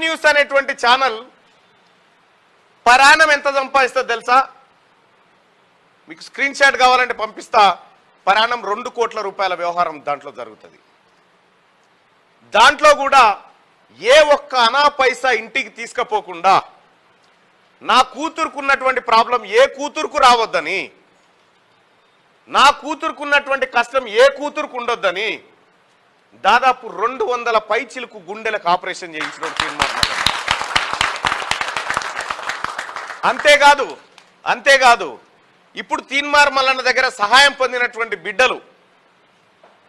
News అనేటువంటి channel పరాణం ఎంత సంపాదిస్తుందో తెలుసా? మీకు స్క్రీన్ షాట్ కావాలంటే పంపిస్తా. పరాణం 2 కోట్ల రూపాయల వ్యవహారం దాంట్లో జరుగుతుంది. దాంట్లో కూడా ఏ ఒక్క అనా పైసా ఇంటికి తీసుకుపోకుండా నా కూతురుకున్నటువంటి ప్రాబ్లం ఏ కూతురుకు రావద్దని, నా కూతురుకున్నటువంటి కష్టం ఏ కూతురుకు ఉండొద్దని దాదాపు 200 పైచిలకు గుండెలకు ఆపరేషన్ చేయించిన తీర్మానం. అంతేకాదు ఇప్పుడు తీన్మార్ మల్లన్న దగ్గర సహాయం పొందినటువంటి బిడ్డలు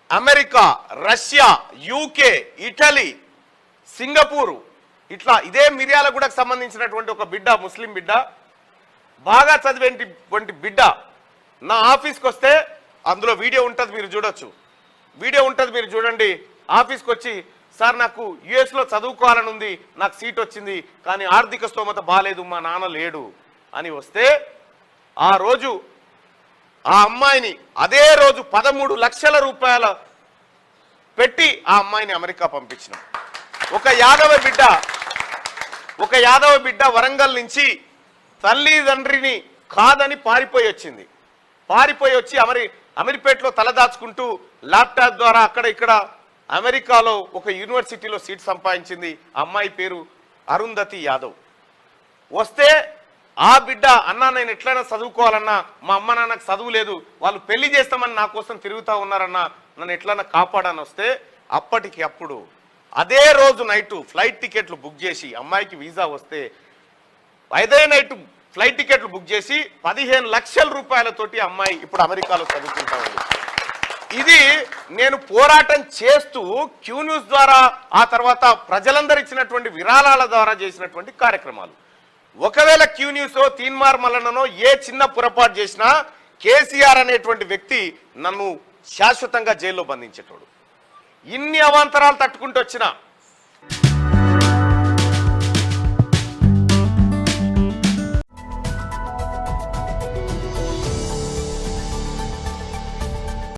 America, Russia, UK, Italy, Singapore, ఇట్లా ఇదే మిర్యాలగూడకు సంబంధించినటువంటి ఒక బిడ్డ, ముస్లిం బిడ్డ, బాగా చదివేటువంటి బిడ్డ నా ఆఫీస్కి వస్తే అందులో వీడియో ఉంటుంది, మీరు చూడొచ్చు. వీడియో ఉంటుంది, మీరు చూడండి. ఆఫీస్కి వచ్చి, సార్ నాకు యుఎస్లో చదువుకోవాలని ఉంది, నాకు సీట్ వచ్చింది, కానీ ఆర్థిక స్తోమత బాగాలేదు, మా నాన్న లేడు అని వస్తే ఆ రోజు ఆ అమ్మాయిని అదే రోజు 13 లక్షల రూపాయల పెట్టి ఆ అమ్మాయిని అమెరికా పంపించిన ఒక యాదవ బిడ్డ వరంగల్ నుంచి తల్లిదండ్రిని కాదని పారిపోయి వచ్చింది. పారిపోయి వచ్చి అమీర్పేటలో తలదాచుకుంటూ ల్యాప్టాప్ ద్వారా అక్కడ ఇక్కడ అమెరికాలో ఒక యూనివర్సిటీలో సీట్ సంపాదించింది. అమ్మాయి పేరు అరుంధతి యాదవ్. వస్తే ఆ బిడ్డ, అన్నా నేను ఎట్లయినా చదువుకోవాలన్నా, మా అమ్మ నాన్నకు చదువు లేదు, వాళ్ళు పెళ్లి చేస్తామని నా కోసం తిరుగుతూ ఉన్నారన్నా, నన్ను ఎట్లన్నా కాపాడని వస్తే అప్పటికి అప్పుడు అదే రోజు నైటు ఫ్లైట్ టికెట్లు బుక్ చేసి, అమ్మాయికి వీసా వస్తే అదే నైటు ఫ్లైట్ టికెట్లు బుక్ చేసి 15 లక్షల రూపాయలతోటి అమ్మాయి ఇప్పుడు అమెరికాలో చదువుకుంటా ఉంది. ఇది నేను పోరాటం చేస్తూ క్యూ న్యూస్ ద్వారా, ఆ తర్వాత ప్రజలందరూ ఇచ్చినటువంటి విరాళాల ద్వారా చేసినటువంటి కార్యక్రమాలు. ఒకవేళ క్యూ న్యూస్ తీన్మార్ మల్లన్ననో ఏ చిన్న పొరపాటు చేసినా కేసీఆర్ అనేటువంటి వ్యక్తి నన్ను శాశ్వతంగా జైల్లో బంధించేటోడు. ఇన్ని అవాంతరాలు తట్టుకుంటూ వచ్చినా